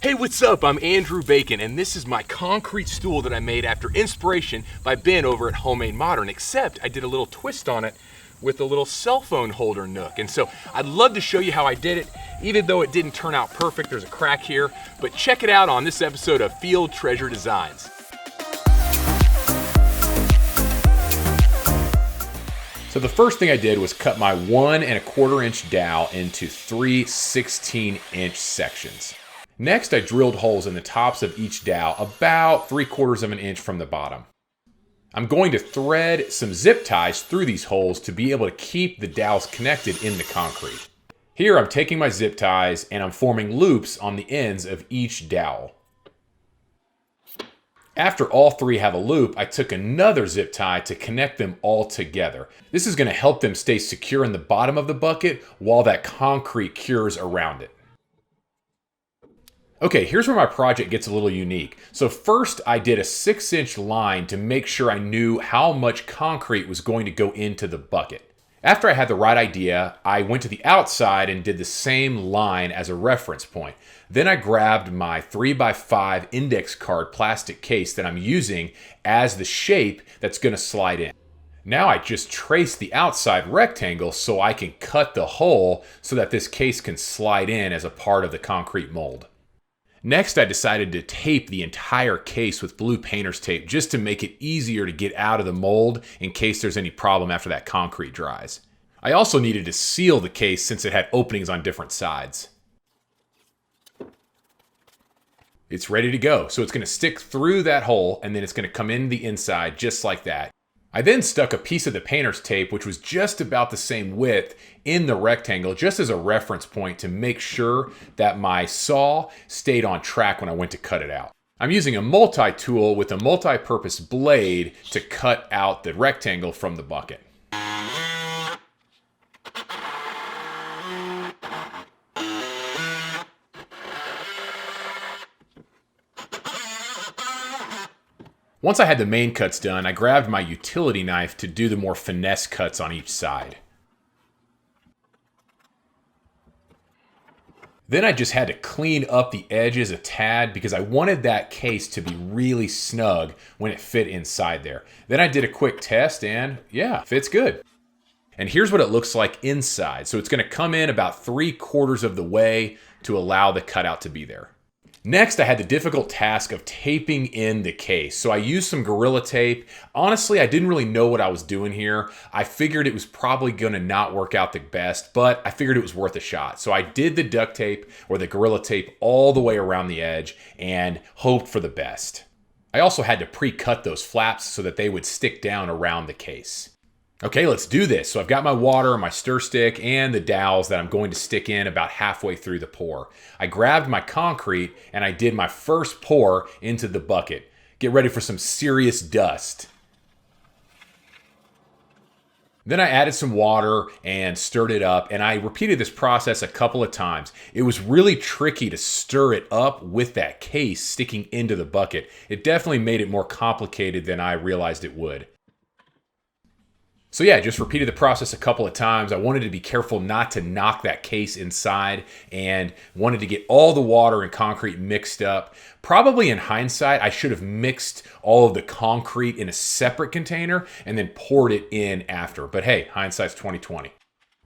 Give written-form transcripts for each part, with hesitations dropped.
Hey, what's up? I'm Andrew Bacon, and this is my concrete stool that I made after inspiration by Ben over at Homemade Modern, except I did a little twist on it with a little cell phone holder nook. And so I'd love to show you how I did it, even though it didn't turn out perfect. There's a crack here, but check it out on this episode of Field Treasure Designs. So the first thing I did was cut my 1 1/4 inch dowel into 3 16-inch sections. Next, I drilled holes in the tops of each dowel about 3/4 of an inch from the bottom. I'm going to thread some zip ties through these holes to be able to keep the dowels connected in the concrete. Here I'm taking my zip ties and I'm forming loops on the ends of each dowel. After all three have a loop, I took another zip tie to connect them all together. This is going to help them stay secure in the bottom of the bucket while that concrete cures around it. Okay, here's where my project gets a little unique. So first I did a 6-inch line to make sure I knew how much concrete was going to go into the bucket. After I had the right idea, I went to the outside and did the same line as a reference point. Then I grabbed my 3x5 index card plastic case that I'm using as the shape that's going to slide in. Now I just trace the outside rectangle so I can cut the hole so that this case can slide in as a part of the concrete mold. Next, I decided to tape the entire case with blue painter's tape just to make it easier to get out of the mold in case there's any problem after that concrete dries. I also needed to seal the case since it had openings on different sides. It's ready to go, so it's going to stick through that hole and then it's going to come in the inside just like that. I then stuck a piece of the painter's tape, which was just about the same width, in the rectangle just as a reference point to make sure that my saw stayed on track when I went to cut it out. I'm using a multi-tool with a multi-purpose blade to cut out the rectangle from the bucket. Once I had the main cuts done, I grabbed my utility knife to do the more finesse cuts on each side. Then I just had to clean up the edges a tad because I wanted that case to be really snug when it fit inside there. Then I did a quick test and yeah, fits good. And here's what it looks like inside. So it's going to come in about 3/4 of the way to allow the cutout to be there. Next, I had the difficult task of taping in the case. So I used some Gorilla Tape. Honestly, I didn't really know what I was doing here. I figured it was probably going to not work out the best, but I figured it was worth a shot. So I did the duct tape or the Gorilla Tape all the way around the edge and hoped for the best. I also had to pre-cut those flaps so that they would stick down around the case. Okay, let's do this. So I've got my water, my stir stick, and the dowels that I'm going to stick in about halfway through the pour. I grabbed my concrete and I did my first pour into the bucket. Get ready for some serious dust. Then I added some water and stirred it up, and I repeated this process a couple of times. It was really tricky to stir it up with that case sticking into the bucket. It definitely made it more complicated than I realized it would. So yeah, just repeated the process a couple of times. I wanted to be careful not to knock that case inside and wanted to get all the water and concrete mixed up. Probably in hindsight, I should have mixed all of the concrete in a separate container and then poured it in after. But hey, hindsight's 20/20.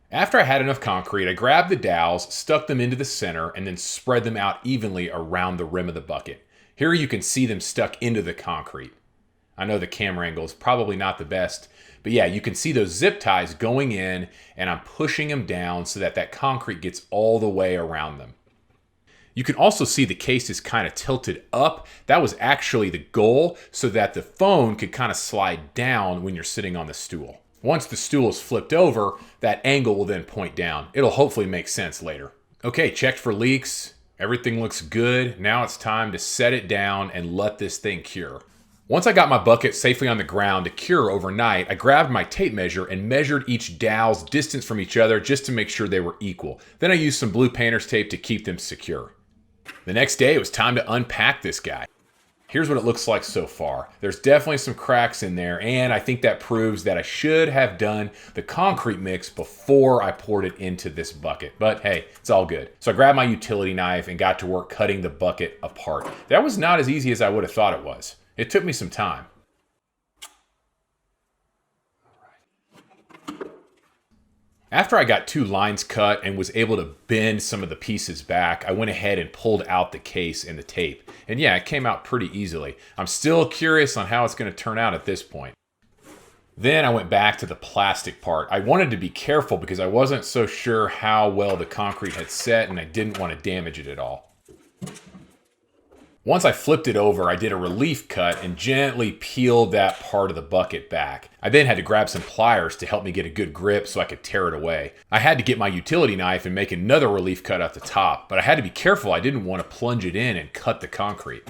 After I had enough concrete, I grabbed the dowels, stuck them into the center, and then spread them out evenly around the rim of the bucket. Here you can see them stuck into the concrete. I know the camera angle is probably not the best, but yeah, you can see those zip ties going in and I'm pushing them down so that that concrete gets all the way around them. You can also see the case is kind of tilted up. That was actually the goal so that the phone could kind of slide down when you're sitting on the stool. Once the stool is flipped over, that angle will then point down. It'll hopefully make sense later. Okay, checked for leaks. Everything looks good. Now it's time to set it down and let this thing cure. Once I got my bucket safely on the ground to cure overnight, I grabbed my tape measure and measured each dowel's distance from each other just to make sure they were equal. Then I used some blue painter's tape to keep them secure. The next day, it was time to unpack this guy. Here's what it looks like so far. There's definitely some cracks in there, and I think that proves that I should have done the concrete mix before I poured it into this bucket. But hey, it's all good. So I grabbed my utility knife and got to work cutting the bucket apart. That was not as easy as I would have thought it was. It took me some time. After I got 2 lines cut and was able to bend some of the pieces back, I went ahead and pulled out the case and the tape. And yeah, it came out pretty easily. I'm still curious on how it's going to turn out at this point. Then I went back to the plastic part. I wanted to be careful because I wasn't so sure how well the concrete had set and I didn't want to damage it at all. Once I flipped it over, I did a relief cut and gently peeled that part of the bucket back. I then had to grab some pliers to help me get a good grip so I could tear it away. I had to get my utility knife and make another relief cut at the top, but I had to be careful. I didn't want to plunge it in and cut the concrete.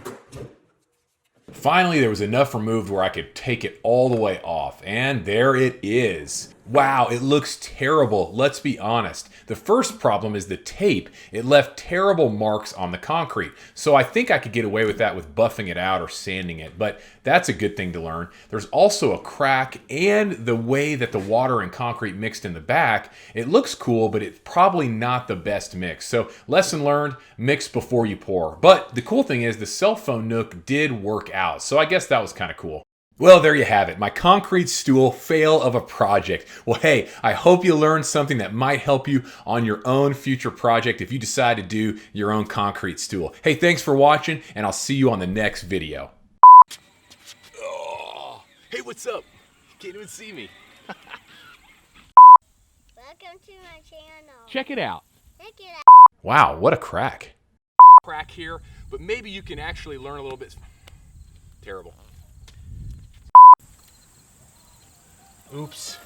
Finally, there was enough removed where I could take it all the way off, and there it is. Wow, it looks terrible, let's be honest. The first problem is the tape. It left terrible marks on the concrete, so I think I could get away with that with buffing it out or sanding it, but that's a good thing to learn. There's also a crack, and the way that the water and concrete mixed in the back, it looks cool, but it's probably not the best mix. So lesson learned, mix before you pour. But the cool thing is the cell phone nook did work out, so I guess that was kind of cool. Well, there you have it. My concrete stool fail of a project. Well, hey, I hope you learned something that might help you on your own future project if you decide to do your own concrete stool. Hey, thanks for watching, and I'll see you on the next video. Oh, hey, what's up? You can't even see me. Welcome to my channel. Check it out. Check it out. Wow, what a crack. Crack here, but maybe you can actually learn a little bit. Terrible. Oops.